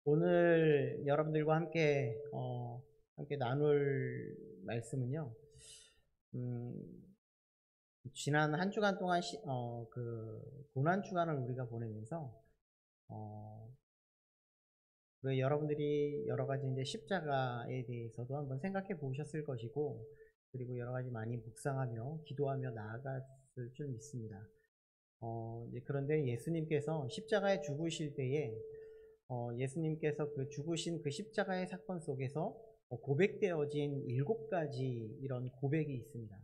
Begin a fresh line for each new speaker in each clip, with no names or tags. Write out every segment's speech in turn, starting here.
오늘 여러분들과 함께 나눌 말씀은요. 음, 지난 한 주간 동안 고난 주간을 우리가 보내면서 어, 여러분들이 여러 가지 이제 십자가에 대해서도 한번 생각해 보셨을 것이고, 그리고 여러 가지 많이 묵상하며 기도하며 나아갔을 줄 믿습니다. 이제 그런데 예수님께서 십자가에 죽으실 때에 예수님께서 그 죽으신 그 십자가의 사건 속에서 고백되어진 7가지 이런 고백이 있습니다.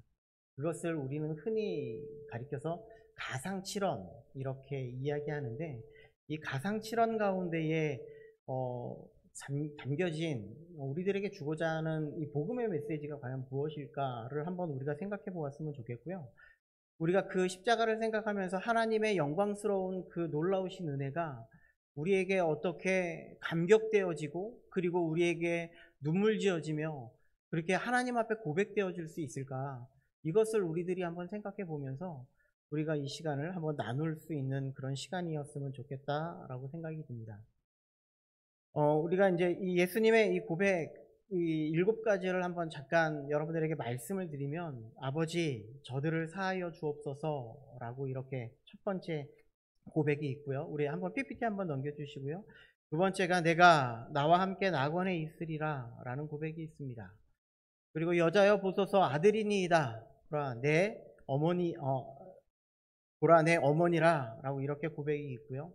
그것을 우리는 흔히 가리켜서 가상칠언 이렇게 이야기하는데, 이 가상칠언 가운데에 담겨진 우리들에게 주고자 하는 이 복음의 메시지가 과연 무엇일까를 한번 우리가 생각해 보았으면 좋겠고요. 우리가 그 십자가를 생각하면서 하나님의 영광스러운 그 놀라우신 은혜가 우리에게 어떻게 감격되어지고, 그리고 우리에게 눈물 지어지며 그렇게 하나님 앞에 고백되어질 수 있을까, 이것을 우리들이 한번 생각해 보면서 우리가 이 시간을 한번 나눌 수 있는 그런 시간이었으면 좋겠다라고 생각이 듭니다. 우리가 이제 이 예수님의 이 고백, 이 7가지를 한번 잠깐 여러분들에게 말씀을 드리면, 아버지 저들을 사하여 주옵소서라고 이렇게 첫 번째 고백이 있고요. 우리 한번 PPT 한번 넘겨주시고요. 두 번째가 내가 나와 함께 낙원에 있으리라 라는 고백이 있습니다. 그리고 여자여 보소서 아들이니이다 보라 내 어머니라 라고 이렇게 고백이 있고요.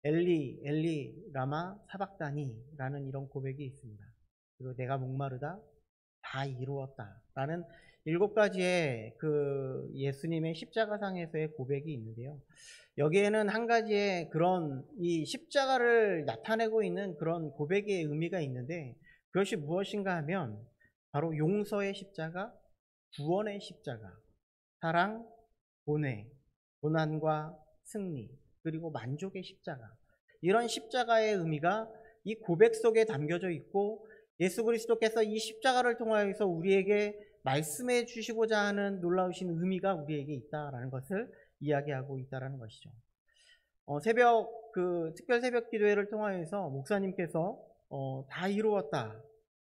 엘리 엘리 라마 사박다니 라는 이런 고백이 있습니다. 그리고 내가 목마르다 다 이루었다 라는 7가지의 그 예수님의 십자가상에서의 고백이 있는데요. 여기에는 한 가지의 그런 이 십자가를 나타내고 있는 그런 고백의 의미가 있는데, 그것이 무엇인가 하면 바로 용서의 십자가, 구원의 십자가, 사랑, 고뇌, 고난과 승리, 그리고 만족의 십자가, 이런 십자가의 의미가 이 고백 속에 담겨져 있고, 예수 그리스도께서 이 십자가를 통하여서 우리에게 말씀해 주시고자 하는 놀라우신 의미가 우리에게 있다라는 것을 이야기하고 있다라는 것이죠. 특별 새벽 기도회를 통하여서 목사님께서 다 이루었다,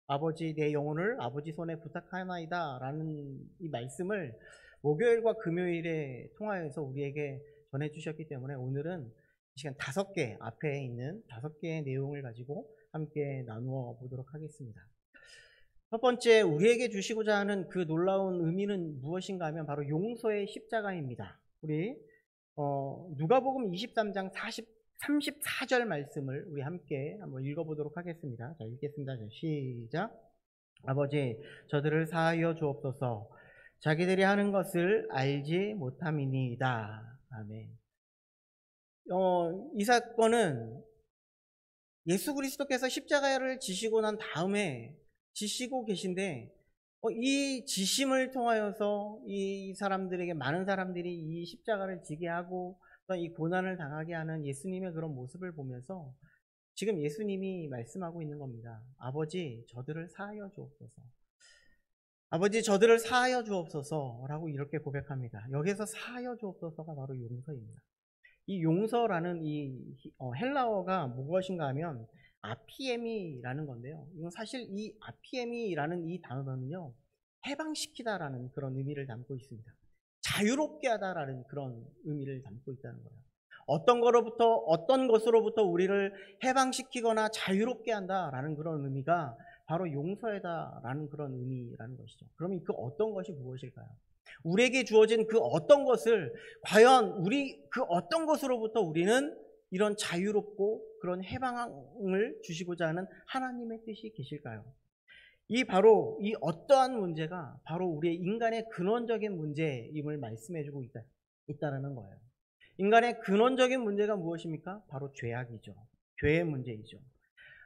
아버지 내 영혼을 아버지 손에 부탁하나이다 라는 이 말씀을 목요일과 금요일에 통하여서 우리에게 전해주셨기 때문에, 오늘은 이 시간 5개, 앞에 있는 5개의 내용을 가지고 함께 나누어 보도록 하겠습니다. 첫 번째, 우리에게 주시고자 하는 그 놀라운 의미는 무엇인가 하면 바로 용서의 십자가입니다. 우리 누가복음 23장 34절 말씀을 우리 함께 한번 읽어보도록 하겠습니다. 자, 읽겠습니다. 자, 시작. 아버지 저들을 사하여 주옵소서 자기들이 하는 것을 알지 못함이니이다. 아멘. 이 사건은 예수 그리스도께서 십자가를 지시고 난 다음에 지시고 계신데, 이 지심을 통하여서 이 사람들에게, 많은 사람들이 이 십자가를 지게 하고 이 고난을 당하게 하는 예수님의 그런 모습을 보면서 지금 예수님이 말씀하고 있는 겁니다. 아버지 저들을 사하여 주옵소서. 아버지 저들을 사하여 주옵소서라고 이렇게 고백합니다. 여기서 사하여 주옵소서가 바로 용서입니다. 이 용서라는 이 헬라어가 무엇인가 하면 아피에미라는 건데요. 이건 사실 이 아피에미라는 이 단어는요, 해방시키다라는 그런 의미를 담고 있습니다. 자유롭게 하다라는 그런 의미를 담고 있다는 거예요. 어떤 것으로부터 우리를 해방시키거나 자유롭게 한다라는 그런 의미가 바로 용서하다라는 그런 의미라는 것이죠. 그러면 그 어떤 것이 무엇일까요? 우리에게 주어진 그 어떤 것을, 과연 그 어떤 것으로부터 우리는 이런 자유롭고 그런 해방을 주시고자 하는 하나님의 뜻이 계실까요? 바로 이 어떠한 문제가 바로 우리의 인간의 근원적인 문제임을 말씀해주고 있다는 거예요. 인간의 근원적인 문제가 무엇입니까? 바로 죄악이죠. 죄의 문제이죠.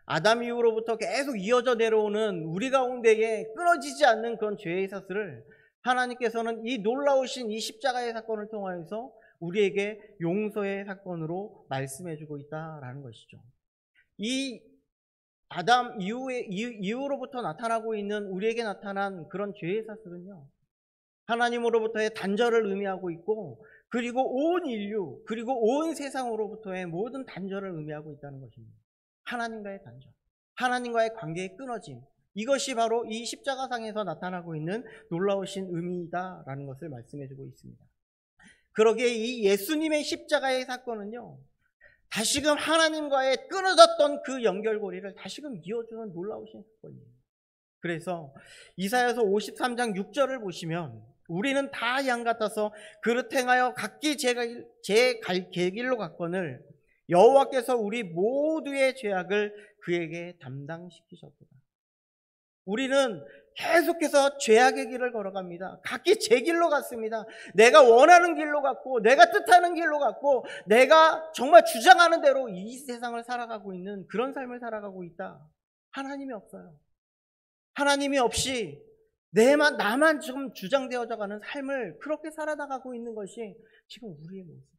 아담 이후로부터 계속 이어져 내려오는 우리 가운데에 끊어지지 않는 그런 죄의 사슬을 하나님께서는 이 놀라우신 이 십자가의 사건을 통하여서 우리에게 용서의 사건으로 말씀해주고 있다라는 것이죠. 이 아담 이후로부터 나타나고 있는 우리에게 나타난 그런 죄의 사슬은요, 하나님으로부터의 단절을 의미하고 있고, 그리고 온 인류, 그리고 온 세상으로부터의 모든 단절을 의미하고 있다는 것입니다. 하나님과의 단절, 하나님과의 관계의 끊어짐, 이것이 바로 이 십자가상에서 나타나고 있는 놀라우신 의미이다라는 것을 말씀해주고 있습니다. 그러기에 이 예수님의 십자가의 사건은요, 다시금 하나님과의 끊어졌던 그 연결고리를 다시금 이어주는 놀라우신 사건이에요. 그래서 이사야서 53장 6절을 보시면 우리는 다 양 같아서 그릇 행하여 각기 제 길로 갔거늘 여호와께서 우리 모두의 죄악을 그에게 담당시키셨도다. 우리는 계속해서 죄악의 길을 걸어갑니다. 각기 제 길로 갔습니다. 내가 원하는 길로 갔고, 내가 뜻하는 길로 갔고, 내가 정말 주장하는 대로 이 세상을 살아가고 있는 그런 삶을 살아가고 있다. 하나님이 없어요. 하나님이 없이 나만 지금 주장되어져 가는 삶을 그렇게 살아나가고 있는 것이 지금 우리의 모습이에요.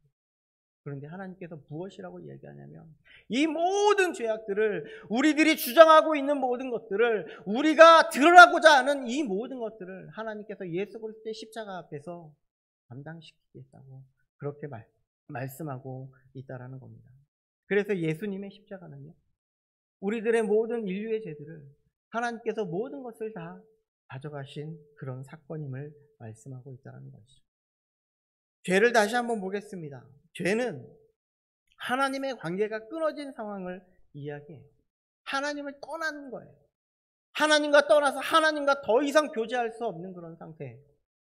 그런데 하나님께서 무엇이라고 이야기하냐면 이 모든 죄악들을, 우리들이 주장하고 있는 모든 것들을, 우리가 드러나고자 하는 이 모든 것들을 하나님께서 예수 그리스도의 십자가 앞에서 감당시키겠다고 그렇게 말씀하고 있다라는 겁니다. 그래서 예수님의 십자가는요, 우리들의 모든 인류의 죄들을 하나님께서 모든 것을 다 가져가신 그런 사건임을 말씀하고 있다는 것이죠. 죄를 다시 한번 보겠습니다. 죄는 하나님의 관계가 끊어진 상황을 이야기해요. 하나님을 떠나는 거예요. 하나님과 떠나서 하나님과 더 이상 교제할 수 없는 그런 상태.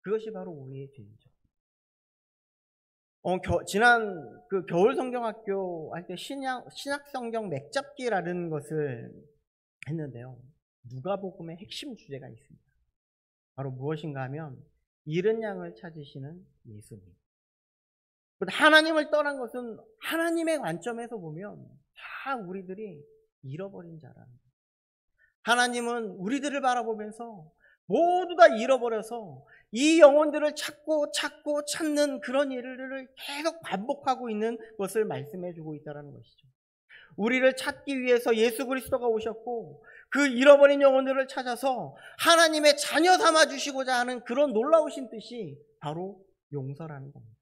그것이 바로 우리의 죄이죠. 지난 그 겨울 성경학교 할 때 신약 성경 맥잡기라는 것을 했는데요. 누가복음의 핵심 주제가 있습니다. 바로 무엇인가 하면 잃은 양을 찾으시는 예수님. 하나님을 떠난 것은 하나님의 관점에서 보면 다 우리들이 잃어버린 자라는 거예요. 하나님은 우리들을 바라보면서 모두 다 잃어버려서 이 영혼들을 찾고 찾는 그런 일을 계속 반복하고 있는 것을 말씀해주고 있다는 것이죠. 우리를 찾기 위해서 예수 그리스도가 오셨고 그 잃어버린 영혼들을 찾아서 하나님의 자녀 삼아주시고자 하는 그런 놀라우신 뜻이 바로 용서라는 겁니다.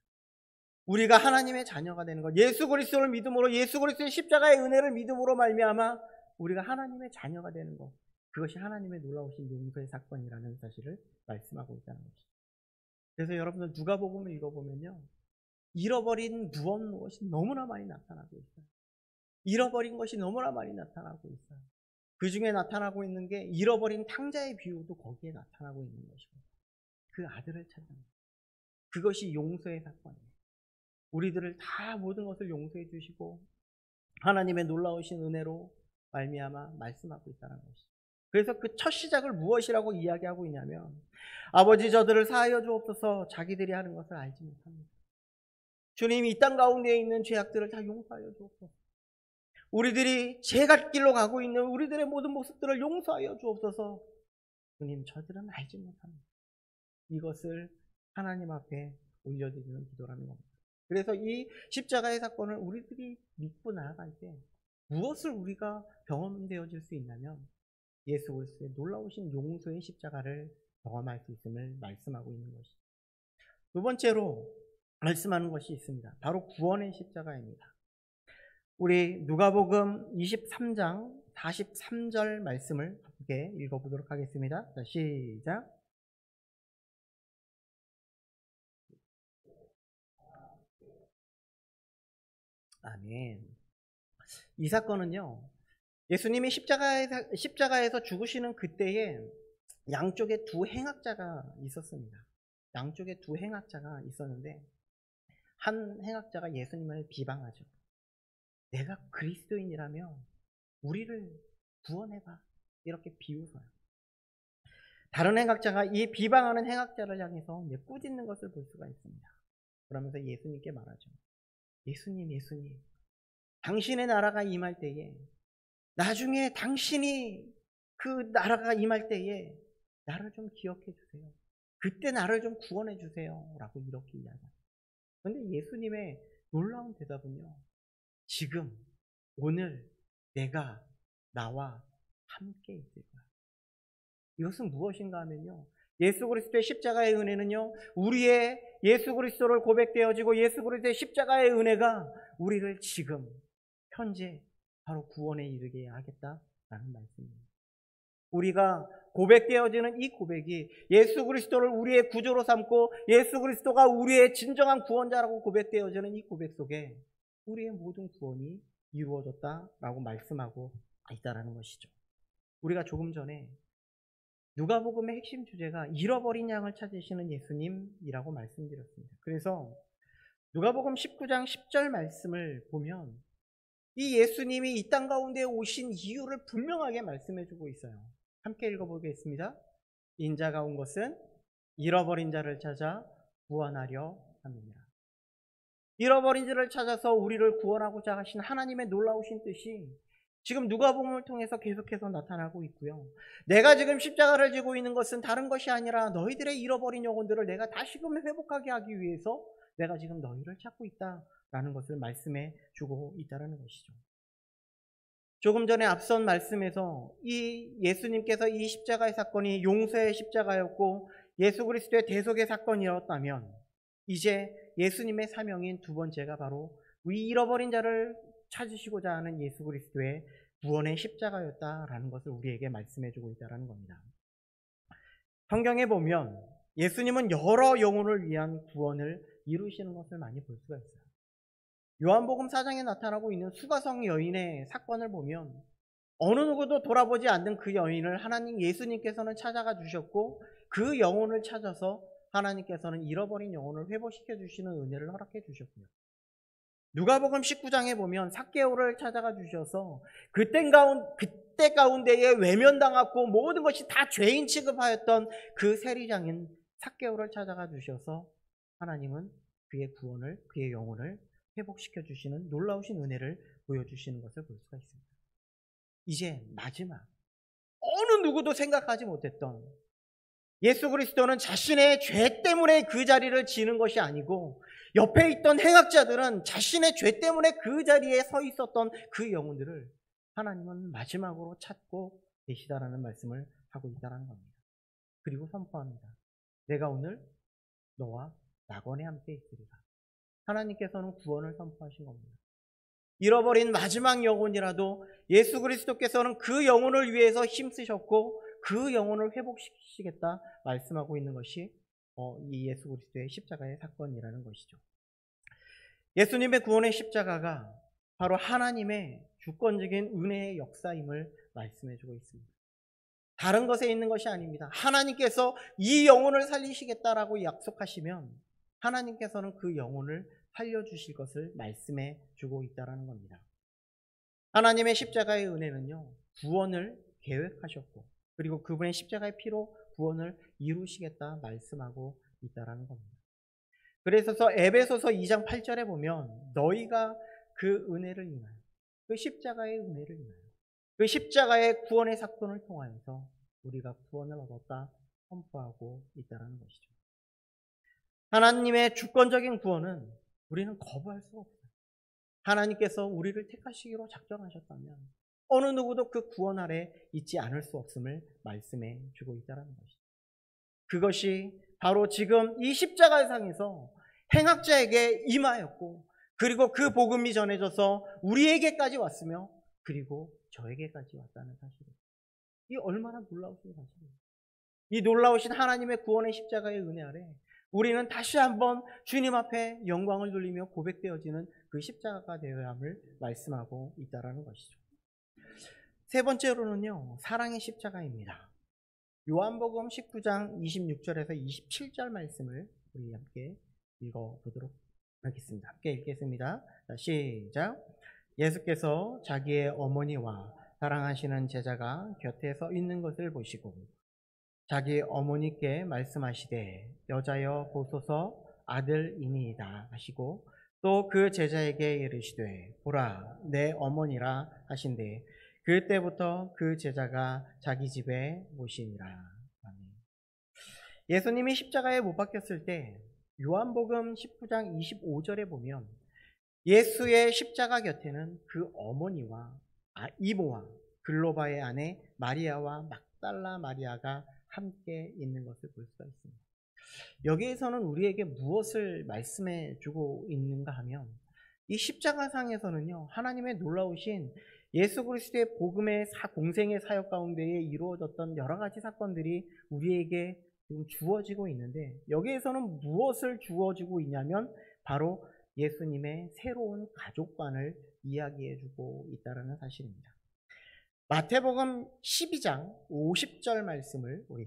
우리가 하나님의 자녀가 되는 것, 예수 그리스도를 믿음으로, 예수 그리스도의 십자가의 은혜를 믿음으로 말미암아 우리가 하나님의 자녀가 되는 것, 그것이 하나님의 놀라우신 용서의 사건이라는 사실을 말씀하고 있다는 것이죠. 그래서 여러분들 누가복음을 읽어보면요, 잃어버린 무엇이 너무나 많이 나타나고 있어요. 잃어버린 것이 너무나 많이 나타나고 있어요. 그 중에 나타나고 있는 게 잃어버린 탕자의 비유도 거기에 나타나고 있는 것이고, 그 아들을 찾는 것, 그것이 용서의 사건이에요. 우리들을 다 모든 것을 용서해 주시고 하나님의 놀라우신 은혜로 말미암아 말씀하고 있다는 것이죠. 그래서 그 첫 시작을 무엇이라고 이야기하고 있냐면, 아버지 저들을 사하여 주옵소서, 자기들이 하는 것을 알지 못합니다. 주님이 이 땅 가운데 있는 죄악들을 다 용서하여 주옵소서. 우리들이 죄갓길로 가고 있는 우리들의 모든 모습들을 용서하여 주옵소서. 주님, 저들은 알지 못합니다. 이것을 하나님 앞에 올려드리는 기도라는 겁니다. 그래서 이 십자가의 사건을 우리들이 믿고 나아갈 때 무엇을 우리가 경험되어질 수 있냐면 예수 그리스도의 놀라우신 용서의 십자가를 경험할 수 있음을 말씀하고 있는 것이죠. 두 번째로 말씀하는 것이 있습니다. 바로 구원의 십자가입니다. 우리 누가복음 23장 43절 말씀을 함께 읽어보도록 하겠습니다. 자, 시작. 아멘. 이 사건은요, 예수님이 십자가에서 죽으시는 그때에 양쪽에 두 행악자가 있었습니다. 양쪽에 두 행악자가 있었는데 한 행악자가 예수님을 비방하죠. 내가 그리스도인이라며 우리를 구원해봐, 이렇게 비웃어요. 다른 행악자가 이 비방하는 행악자를 향해서 꾸짖는 것을 볼 수가 있습니다. 그러면서 예수님께 말하죠. 예수님, 당신의 나라가 임할 때에, 나중에 당신이 그 나라가 임할 때에 나를 좀 기억해 주세요. 그때 나를 좀 구원해 주세요. 라고 이렇게 이야기합니다. 그런데 예수님의 놀라운 대답은요, 지금, 오늘 내가 나와 함께 있을 거야. 이것은 무엇인가 하면요, 예수 그리스도의 십자가의 은혜는요, 우리의 예수 그리스도를 고백되어지고 예수 그리스도의 십자가의 은혜가 우리를 지금 현재 바로 구원에 이르게 하겠다라는 말씀입니다. 우리가 고백되어지는 이 고백이 예수 그리스도를 우리의 구주로 삼고 예수 그리스도가 우리의 진정한 구원자라고 고백되어지는 이 고백 속에 우리의 모든 구원이 이루어졌다라고 말씀하고 있다는 것이죠. 우리가 조금 전에 누가복음의 핵심 주제가 잃어버린 양을 찾으시는 예수님이라고 말씀드렸습니다. 그래서 누가복음 19장 10절 말씀을 보면 이 예수님이 이 땅 가운데 오신 이유를 분명하게 말씀해주고 있어요. 함께 읽어보겠습니다. 인자가 온 것은 잃어버린 자를 찾아 구원하려 함이니라. 잃어버린 자를 찾아서 우리를 구원하고자 하신 하나님의 놀라우신 뜻이 지금 누가복음을 통해서 계속해서 나타나고 있고요. 내가 지금 십자가를 지고 있는 것은 다른 것이 아니라 너희들의 잃어버린 영혼들을 내가 다시금 회복하게 하기 위해서 내가 지금 너희를 찾고 있다라는 것을 말씀해 주고 있다는 것이죠. 조금 전에 앞선 말씀에서 이 예수님께서 이 십자가의 사건이 용서의 십자가였고 예수 그리스도의 대속의 사건이었다면 이제 예수님의 사명인 두 번째가 바로 우리 잃어버린 자를 찾으시고자 하는 예수 그리스도의 구원의 십자가였다라는 것을 우리에게 말씀해 주고 있다는 겁니다. 성경에 보면 예수님은 여러 영혼을 위한 구원을 이루시는 것을 많이 볼 수가 있어요. 요한복음 4장에 나타나고 있는 수가성 여인의 사건을 보면 어느 누구도 돌아보지 않는 그 여인을 하나님 예수님께서는 찾아가 주셨고 그 영혼을 찾아서 하나님께서는 잃어버린 영혼을 회복시켜 주시는 은혜를 허락해 주셨고요. 누가복음 19장에 보면 삭개오를 찾아가 주셔서 그때 가운데에 외면당하고 모든 것이 다 죄인 취급하였던 그 세리장인 삭개오를 찾아가 주셔서 하나님은 그의 구원을, 그의 영혼을 회복시켜 주시는 놀라우신 은혜를 보여주시는 것을 볼 수가 있습니다. 이제 마지막, 어느 누구도 생각하지 못했던 예수 그리스도는 자신의 죄 때문에 그 자리를 지는 것이 아니고 옆에 있던 행악자들은 자신의 죄 때문에 그 자리에 서 있었던 그 영혼들을 하나님은 마지막으로 찾고 계시다라는 말씀을 하고 있다는 겁니다. 그리고 선포합니다. 내가 오늘 너와 낙원에 함께 있으리라. 하나님께서는 구원을 선포하신 겁니다. 잃어버린 마지막 영혼이라도 예수 그리스도께서는 그 영혼을 위해서 힘쓰셨고 그 영혼을 회복시키시겠다 말씀하고 있는 것이 이 예수 그리스도의 십자가의 사건이라는 것이죠. 예수님의 구원의 십자가가 바로 하나님의 주권적인 은혜의 역사임을 말씀해주고 있습니다. 다른 것에 있는 것이 아닙니다. 하나님께서 이 영혼을 살리시겠다라고 약속하시면 하나님께서는 그 영혼을 살려주실 것을 말씀해 주고 있다는 겁니다. 하나님의 십자가의 은혜는요, 구원을 계획하셨고 그리고 그분의 십자가의 피로 구원을 이루시겠다 말씀하고 있다는 겁니다. 그래서 에베소서 2장 8절에 보면 너희가 그 은혜를 인하여, 그 십자가의 은혜를 인하여, 그 십자가의 구원의 사건을 통하여서 우리가 구원을 얻었다 선포하고 있다는 것이죠. 하나님의 주권적인 구원은 우리는 거부할 수가 없어요. 하나님께서 우리를 택하시기로 작정하셨다면 어느 누구도 그 구원 아래 있지 않을 수 없음을 말씀해 주고 있다는 것이죠. 그것이 바로 지금 이 십자가상에서 행악자에게 임하였고 그리고 그 복음이 전해져서 우리에게까지 왔으며 그리고 저에게까지 왔다는 사실이에요. 이 얼마나 놀라우신 사실이에요. 이 놀라우신 하나님의 구원의 십자가의 은혜 아래 우리는 다시 한번 주님 앞에 영광을 돌리며 고백되어지는 그 십자가가 되어야 함을 말씀하고 있다는 것이죠. 세 번째로는요, 사랑의 십자가입니다. 요한복음 19장 26절에서 27절 말씀을 우리 함께 읽어보도록 하겠습니다. 함께 읽겠습니다. 자, 시작. 예수께서 자기의 어머니와 사랑하시는 제자가 곁에 서 있는 것을 보시고 자기 어머니께 말씀하시되 여자여 보소서 아들이니이다 하시고 또 그 제자에게 이르시되 보라 내 어머니라 하신대 그때부터 그 제자가 자기 집에 모시니라. 아멘. 예수님이 십자가에 못 박혔을 때 요한복음 19장 25절에 보면 예수의 십자가 곁에는 그 어머니와 이모와 글로바의 아내 마리아와 막달라 마리아가 함께 있는 것을 볼 수가 있습니다. 여기에서는 우리에게 무엇을 말씀해 주고 있는가 하면 이 십자가상에서는요, 하나님의 놀라우신 예수 그리스도의 복음의 공생의 사역 가운데에 이루어졌던 여러 가지 사건들이 우리에게 지금 주어지고 있는데, 여기에서는 무엇을 주어지고 있냐면 바로 예수님의 새로운 가족관을 이야기해주고 있다는 사실입니다. 마태복음 12장 50절 말씀을 우리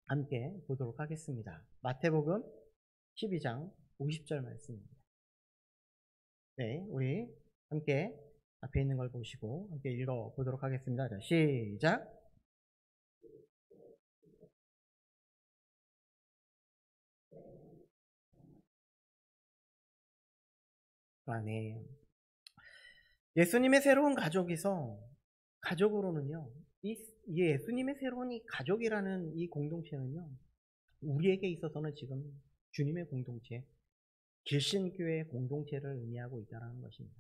함께 보도록 하겠습니다. 마태복음 12장 50절 말씀입니다. 네, 우리 함께 앞에 있는 걸 보시고 함께 읽어보도록 하겠습니다. 자, 시작! 네. 예수님의 새로운 가족에서, 가족으로는요, 이 예수님의 새로운 이 가족이라는 이 공동체는요, 우리에게 있어서는 지금 주님의 공동체, 길신교회 공동체를 의미하고 있다는 것입니다.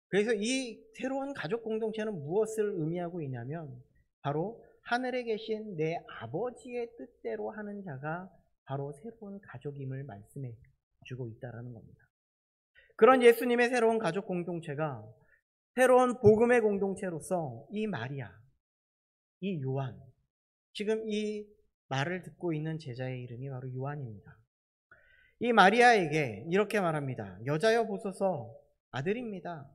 그래서 이 새로운 가족 공동체는 무엇을 의미하고 있냐면 바로 하늘에 계신 내 아버지의 뜻대로 하는 자가 바로 새로운 가족임을 말씀해 주고 있다는 겁니다. 그런 예수님의 새로운 가족 공동체가 새로운 복음의 공동체로서 이 마리아, 이 요한, 지금 이 말을 듣고 있는 제자의 이름이 바로 요한입니다. 이 마리아에게 이렇게 말합니다. 여자여 보소서, 아들입니다.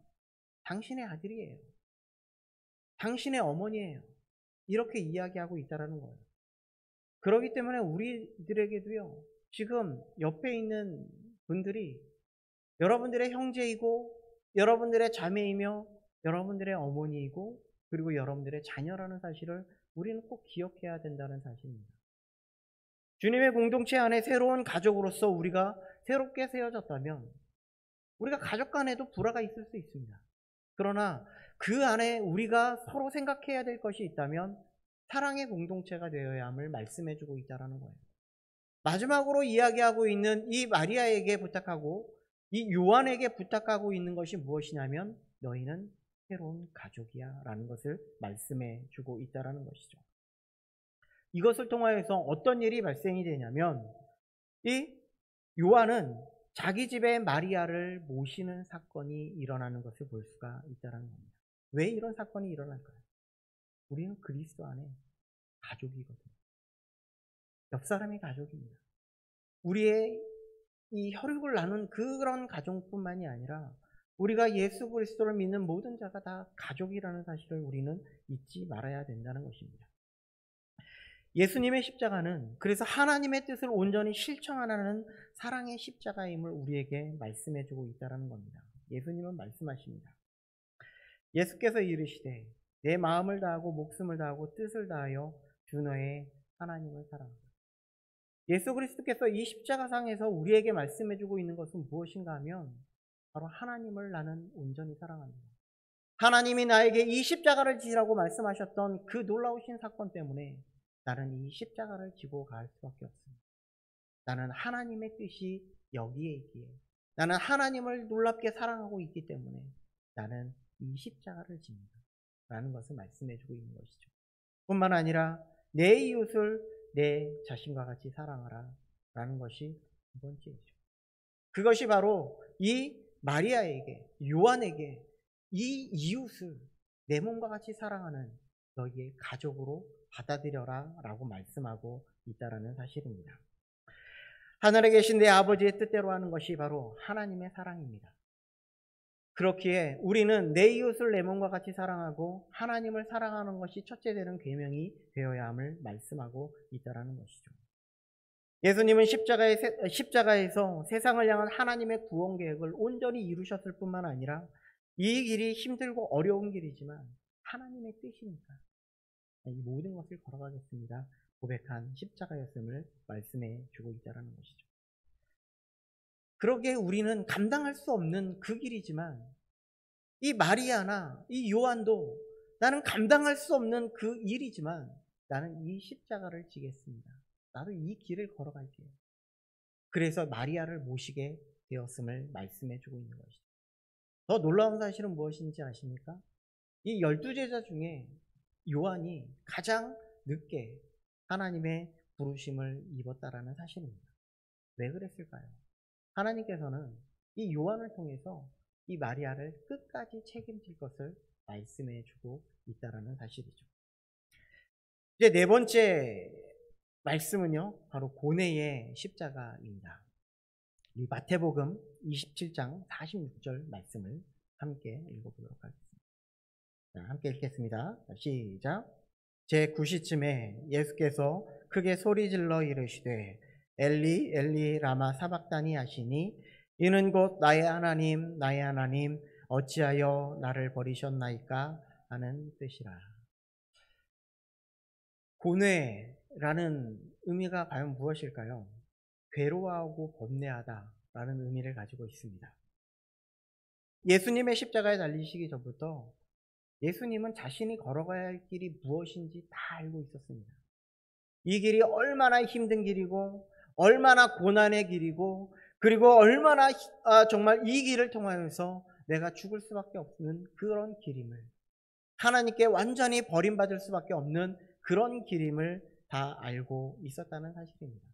당신의 아들이에요. 당신의 어머니예요. 이렇게 이야기하고 있다는 거예요. 그렇기 때문에 우리들에게도요, 지금 옆에 있는 분들이 여러분들의 형제이고 여러분들의 자매이며 여러분들의 어머니이고 그리고 여러분들의 자녀라는 사실을 우리는 꼭 기억해야 된다는 사실입니다. 주님의 공동체 안에 새로운 가족으로서 우리가 새롭게 세워졌다면 우리가 가족 간에도 불화가 있을 수 있습니다. 그러나 그 안에 우리가 서로 생각해야 될 것이 있다면 사랑의 공동체가 되어야 함을 말씀해주고 있다는 거예요. 마지막으로 이야기하고 있는 이 마리아에게 부탁하고 이 요한에게 부탁하고 있는 것이 무엇이냐면 너희는 새로운 가족이야 라는 것을 말씀해 주고 있다는 것이죠. 이것을 통하여서 어떤 일이 발생이 되냐면 이 요한은 자기 집에 마리아를 모시는 사건이 일어나는 것을 볼 수가 있다는 겁니다. 왜 이런 사건이 일어날까요? 우리는 그리스도 안에 가족이거든요. 옆 사람이 가족입니다. 우리의 이 혈육을 나눈 그런 가족뿐만이 아니라 우리가 예수 그리스도를 믿는 모든 자가 다 가족이라는 사실을 우리는 잊지 말아야 된다는 것입니다. 예수님의 십자가는 그래서 하나님의 뜻을 온전히 실천하는 사랑의 십자가임을 우리에게 말씀해주고 있다는 겁니다. 예수님은 말씀하십니다. 예수께서 이르시되 내 마음을 다하고 목숨을 다하고 뜻을 다하여 주 너의 하나님을 사랑하라. 예수 그리스도께서 이 십자가상에서 우리에게 말씀해주고 있는 것은 무엇인가 하면 바로 하나님을 나는 온전히 사랑합니다. 하나님이 나에게 이 십자가를 지라고 말씀하셨던 그 놀라우신 사건 때문에 나는 이 십자가를 지고 갈 수밖에 없습니다. 나는 하나님의 뜻이 여기에 있기에 나는 하나님을 놀랍게 사랑하고 있기 때문에 나는 이 십자가를 집니다 라는 것을 말씀해주고 있는 것이죠. 뿐만 아니라 내 이웃을 내 자신과 같이 사랑하라 라는 것이 두 번째이죠. 그것이 바로 이 마리아에게, 요한에게 이 이웃을 내 몸과 같이 사랑하는 너희의 가족으로 받아들여라 라고 말씀하고 있다는 사실입니다. 하늘에 계신 내 아버지의 뜻대로 하는 것이 바로 하나님의 사랑입니다. 그렇기에 우리는 내 이웃을 내 몸과 같이 사랑하고 하나님을 사랑하는 것이 첫째 되는 계명이 되어야 함을 말씀하고 있다는 것이죠. 예수님은 십자가에서 세상을 향한 하나님의 구원 계획을 온전히 이루셨을 뿐만 아니라 이 길이 힘들고 어려운 길이지만 하나님의 뜻이니까 이 모든 것을 걸어가겠습니다 고백한 십자가였음을 말씀해 주고 있다는 것이죠. 그러기에 우리는 감당할 수 없는 그 길이지만 이 마리아나 이 요한도 나는 감당할 수 없는 그 일이지만 나는 이 십자가를 지겠습니다. 나도 이 길을 걸어갈게요. 그래서 마리아를 모시게 되었음을 말씀해 주고 있는 것이죠. 더 놀라운 사실은 무엇인지 아십니까? 이 12제자 중에 요한이 가장 늦게 하나님의 부르심을 입었다라는 사실입니다. 왜 그랬을까요? 하나님께서는 이 요한을 통해서 이 마리아를 끝까지 책임질 것을 말씀해 주고 있다라는 사실이죠. 이제 네 번째 말씀은요, 바로 고뇌의 십자가입니다. 이 마태복음 27장 46절 말씀을 함께 읽어보도록 하겠습니다. 자, 함께 읽겠습니다. 시작. 제9시쯤에 예수께서 크게 소리질러 이르시되 엘리 엘리 라마 사박다니 하시니 이는 곧 나의 하나님 어찌하여 나를 버리셨나이까 하는 뜻이라. 고뇌라는 의미가 과연 무엇일까요? 괴로워하고 번뇌하다라는 의미를 가지고 있습니다. 예수님의 십자가에 달리시기 전부터 예수님은 자신이 걸어가야 할 길이 무엇인지 다 알고 있었습니다. 이 길이 얼마나 힘든 길이고 얼마나 고난의 길이고 그리고 얼마나 정말 이 길을 통하여서 내가 죽을 수밖에 없는 그런 길임을, 하나님께 완전히 버림받을 수밖에 없는 그런 길임을 다 알고 있었다는 사실입니다.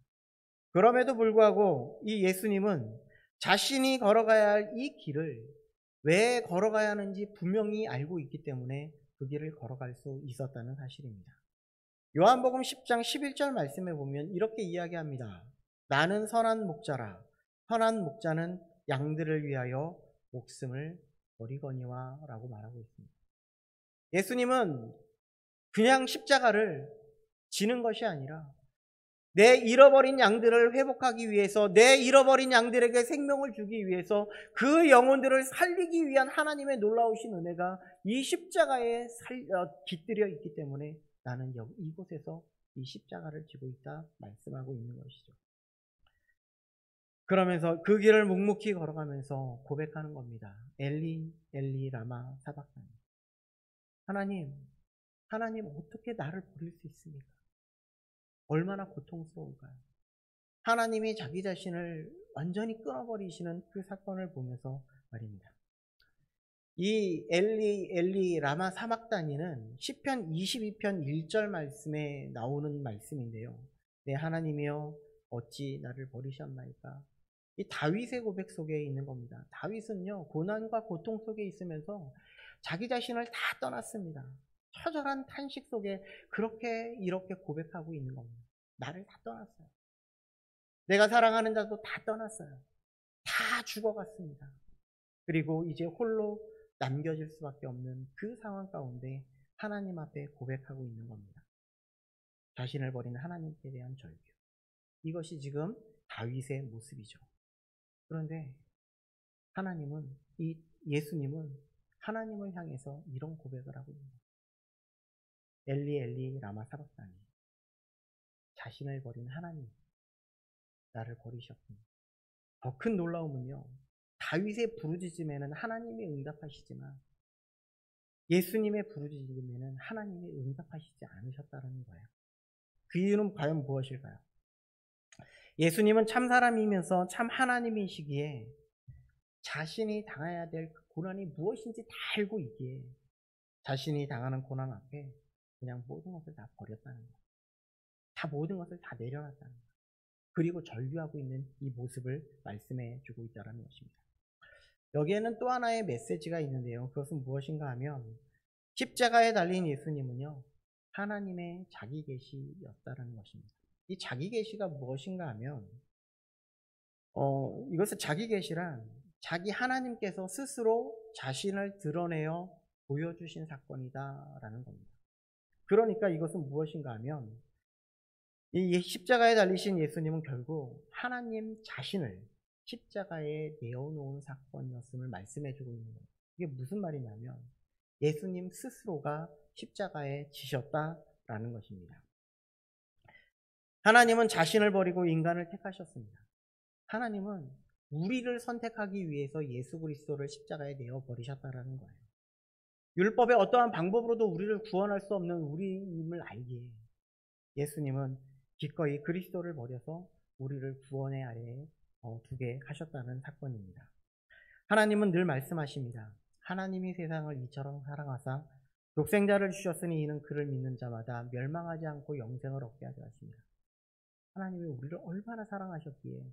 그럼에도 불구하고 이 예수님은 자신이 걸어가야 할 이 길을 왜 걸어가야 하는지 분명히 알고 있기 때문에 그 길을 걸어갈 수 있었다는 사실입니다. 요한복음 10장 11절 말씀에 보면 이렇게 이야기합니다. 나는 선한 목자라. 선한 목자는 양들을 위하여 목숨을 버리거니와 라고 말하고 있습니다. 예수님은 그냥 십자가를 지는 것이 아니라 내 잃어버린 양들을 회복하기 위해서, 내 잃어버린 양들에게 생명을 주기 위해서 그 영혼들을 살리기 위한 하나님의 놀라우신 은혜가 이 십자가에 깃들여 있기 때문에 나는 이곳에서 이 십자가를 지고 있다 말씀하고 있는 것이죠. 그러면서 그 길을 묵묵히 걸어가면서 고백하는 겁니다. 엘리 엘리 라마 사박다니. 하나님 어떻게 나를 버릴 수 있습니까? 얼마나 고통스러울까요? 하나님이 자기 자신을 완전히 끊어버리시는 그 사건을 보면서 말입니다. 이 엘리 라마 사박다니는 시편 22편 1절 말씀에 나오는 말씀인데요. 내 하나님이여 어찌 나를 버리셨나이까? 이 다윗의 고백 속에 있는 겁니다. 다윗은요, 고난과 고통 속에 있으면서 자기 자신을 다 떠났습니다. 처절한 탄식 속에 그렇게 이렇게 고백하고 있는 겁니다. 나를 다 떠났어요. 내가 사랑하는 자도 다 떠났어요. 다 죽어갔습니다. 그리고 이제 홀로 남겨질 수밖에 없는 그 상황 가운데 하나님 앞에 고백하고 있는 겁니다. 자신을 버린 하나님께 대한 절규. 이것이 지금 다윗의 모습이죠. 그런데 예수님은 하나님을 향해서 이런 고백을 하고 있는 거예요. 엘리 엘리 라마 사박다니. 자신을 버린 하나님, 나를 버리셨군요. 더 큰 놀라움은요, 다윗의 부르짖음에는 하나님이 응답하시지만 예수님의 부르짖음에는 하나님이 응답하시지 않으셨다는 거예요. 그 이유는 과연 무엇일까요? 예수님은 참 사람이면서 참 하나님이시기에 자신이 당해야 될 그 고난이 무엇인지 다 알고 있기에 자신이 당하는 고난 앞에 그냥 모든 것을 다 버렸다는 거예요. 모든 것을 다 내려놨다는 거예요. 그리고 절규하고 있는 이 모습을 말씀해 주고 있다는 것입니다. 여기에는 또 하나의 메시지가 있는데요. 그것은 무엇인가 하면 십자가에 달린 예수님은요, 하나님의 자기 계시였다는 것입니다. 이 자기 계시가 무엇인가 하면 이것은 자기 계시란 자기 하나님께서 스스로 자신을 드러내어 보여주신 사건이다라는 겁니다. 그러니까 이것은 무엇인가 하면 이 십자가에 달리신 예수님은 결국 하나님 자신을 십자가에 내어놓은 사건이었음을 말씀해주고 있는 거예요. 이게 무슨 말이냐면 예수님 스스로가 십자가에 지셨다라는 것입니다. 하나님은 자신을 버리고 인간을 택하셨습니다. 하나님은 우리를 선택하기 위해서 예수 그리스도를 십자가에 내어버리셨다라는 거예요. 율법의 어떠한 방법으로도 우리를 구원할 수 없는 우리임을 알기에 예수님은 기꺼이 그리스도를 버려서 우리를 구원의 아래에 두게 하셨다는 사건입니다. 하나님은 늘 말씀하십니다. 하나님이 세상을 이처럼 사랑하사 독생자를 주셨으니 이는 그를 믿는 자마다 멸망하지 않고 영생을 얻게 하려 하십니다. 하나님이 우리를 얼마나 사랑하셨기에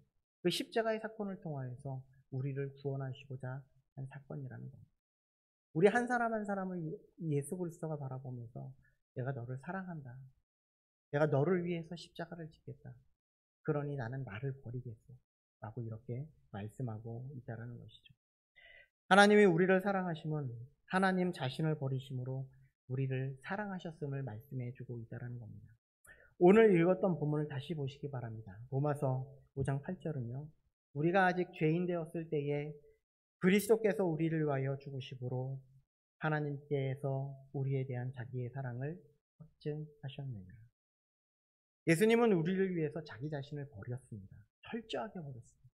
그 십자가의 사건을 통하여서 우리를 구원하시고자 한 사건이라는 겁니다. 우리 한 사람 한 사람을 예수 그리스도가 바라보면서 내가 너를 사랑한다. 내가 너를 위해서 십자가를 지겠다. 그러니 나는 나를 버리겠어. 라고 이렇게 말씀하고 있다는 것이죠. 하나님이 우리를 사랑하심은 하나님 자신을 버리심으로 우리를 사랑하셨음을 말씀해 주고 있다는 겁니다. 오늘 읽었던 본문을 다시 보시기 바랍니다. 로마서 5장 8절은요. 우리가 아직 죄인 되었을 때에 그리스도께서 우리를 위하여 죽으심으로 하나님께서 우리에 대한 자기의 사랑을 확증하셨느니라. 예수님은 우리를 위해서 자기 자신을 버렸습니다. 철저하게 버렸습니다.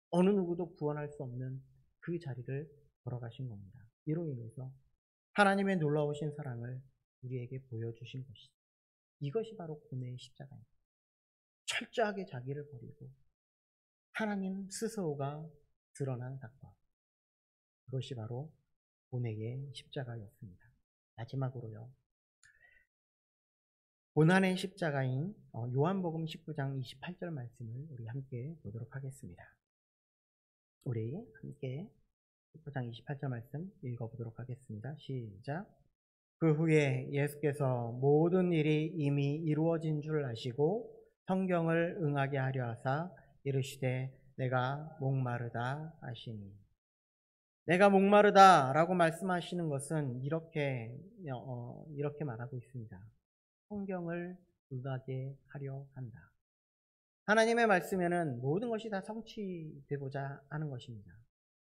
어느 누구도 구원할 수 없는 그 자리를 걸어가신 겁니다. 이로 인해서 하나님의 놀라우신 사랑을 우리에게 보여주신 것이죠. 이것이 바로 고뇌의 십자가입니다. 철저하게 자기를 버리고 하나님 스스로가 드러난 사건. 그것이 바로 고뇌의 십자가였습니다. 마지막으로요. 고난의 십자가인 요한복음 19장 28절 말씀을 우리 함께 보도록 하겠습니다. 우리 함께 19장 28절 말씀 읽어보도록 하겠습니다. 시작. 그 후에 예수께서 모든 일이 이미 이루어진 줄 아시고 성경을 응하게 하려 하사 이르시되 내가 목마르다 하시니. 내가 목마르다 라고 말씀하시는 것은 이렇게 말하고 있습니다. 성경을 응하게 하려 한다. 하나님의 말씀에는 모든 것이 다 성취되고자 하는 것입니다.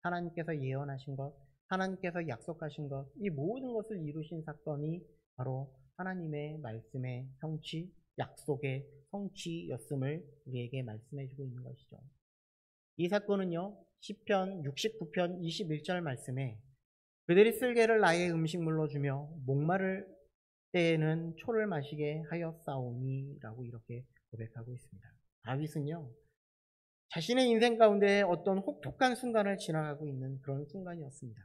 하나님께서 예언하신 것, 하나님께서 약속하신 것, 이 모든 것을 이루신 사건이 바로 하나님의 말씀의 성취, 약속의 성취였음을 우리에게 말씀해주고 있는 것이죠. 이 사건은요, 시편 69편 21절 말씀에 그들이 쓸개를 나의 음식물로 주며 목마를 때에는 초를 마시게 하였사오니 라고 이렇게 고백하고 있습니다. 다윗은요, 자신의 인생 가운데 어떤 혹독한 순간을 지나가고 있는 그런 순간이었습니다.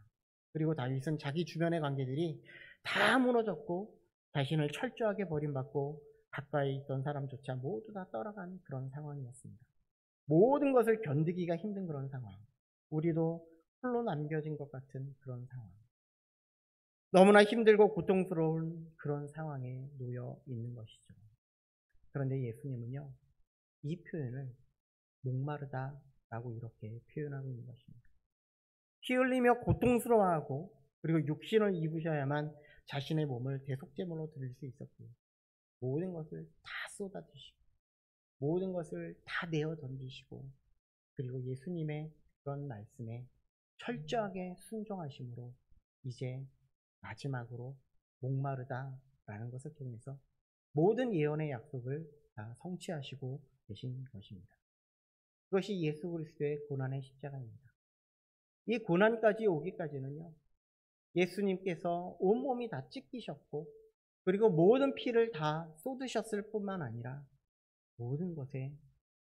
그리고 다윗은 자기 주변의 관계들이 다 무너졌고 자신을 철저하게 버림받고 가까이 있던 사람조차 모두 다 떠나간 그런 상황이었습니다. 모든 것을 견디기가 힘든 그런 상황. 우리도 홀로 남겨진 것 같은 그런 상황. 너무나 힘들고 고통스러운 그런 상황에 놓여 있는 것이죠. 그런데 예수님은요, 이 표현을 목마르다 라고 이렇게 표현하고 있는 것입니다. 피 흘리며 고통스러워하고 그리고 육신을 입으셔야만 자신의 몸을 대속제물로 드릴 수 있었고요. 모든 것을 다 쏟아드시고 모든 것을 다 내어 던지시고 그리고 예수님의 그런 말씀에 철저하게 순종하심으로 이제 마지막으로 목마르다 라는 것을 통해서 모든 예언의 약속을 다 성취하시고 계신 것입니다. 그것이 예수 그리스도의 고난의 십자가입니다. 이 고난까지 오기까지는요, 예수님께서 온몸이 다 찢기셨고 그리고 모든 피를 다 쏟으셨을 뿐만 아니라 모든 것에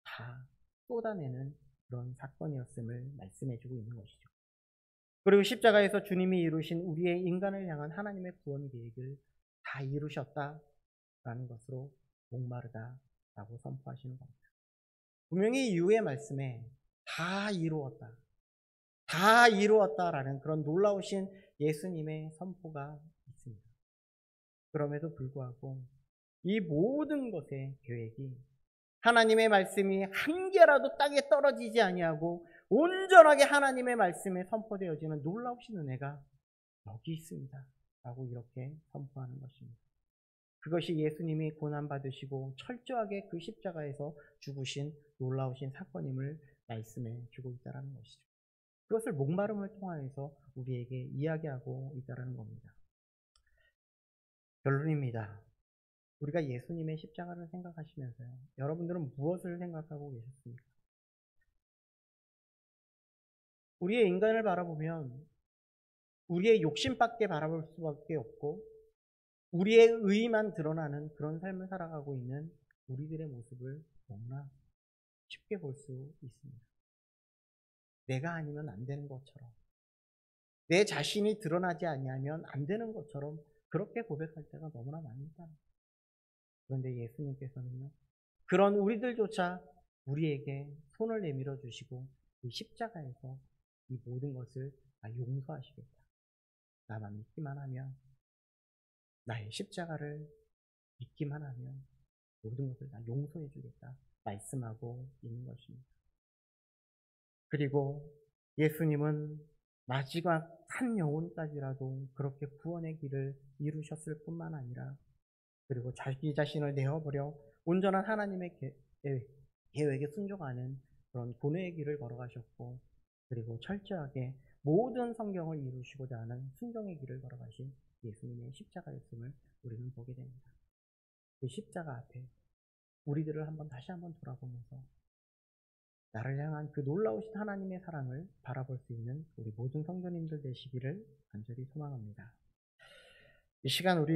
다 쏟아내는 그런 사건이었음을 말씀해주고 있는 것이죠. 그리고 십자가에서 주님이 이루신 우리의 인간을 향한 하나님의 구원 계획을 다 이루셨다라는 것으로 목마르다라고 선포하시는 겁니다. 분명히 이후의 말씀에 다 이루었다, 다 이루었다라는 그런 놀라우신 예수님의 선포가 있습니다. 그럼에도 불구하고 이 모든 것의 계획이 하나님의 말씀이 한 개라도 땅에 떨어지지 아니하고 온전하게 하나님의 말씀에 선포되어지는 놀라우신 은혜가 여기 있습니다 라고 이렇게 선포하는 것입니다. 그것이 예수님이 고난받으시고 철저하게 그 십자가에서 죽으신 놀라우신 사건임을 말씀해 주고 있다는 것이죠. 그것을 목마름을 통하여서 우리에게 이야기하고 있다는 겁니다. 결론입니다. 우리가 예수님의 십자가를 생각하시면서요, 여러분들은 무엇을 생각하고 계셨습니까? 우리의 인간을 바라보면 우리의 욕심밖에 바라볼 수밖에 없고 우리의 의의만 드러나는 그런 삶을 살아가고 있는 우리들의 모습을 너무나 쉽게 볼 수 있습니다. 내가 아니면 안 되는 것처럼, 내 자신이 드러나지 아니하면 안 되는 것처럼 그렇게 고백할 때가 너무나 많습니다. 그런데 예수님께서는요, 그런 우리들조차 우리에게 손을 내밀어 주시고 이 십자가에서 이 모든 것을 다 용서하시겠다, 나만 믿기만 하면, 나의 십자가를 믿기만 하면 모든 것을 다 용서해 주겠다 말씀하고 있는 것입니다. 그리고 예수님은 마지막 한 영혼까지라도 그렇게 구원의 길을 이루셨을 뿐만 아니라, 그리고 자기 자신을 내어버려 온전한 하나님의 계획에 순종하는 그런 고뇌의 길을 걸어가셨고, 그리고 철저하게 모든 성경을 이루시고자 하는 순종의 길을 걸어가신 예수님의 십자가였음을 우리는 보게 됩니다. 그 십자가 앞에 우리들을 다시 한번 돌아보면서 나를 향한 그 놀라우신 하나님의 사랑을 바라볼 수 있는 우리 모든 성도님들 되시기를 간절히 소망합니다. 이 시간 우리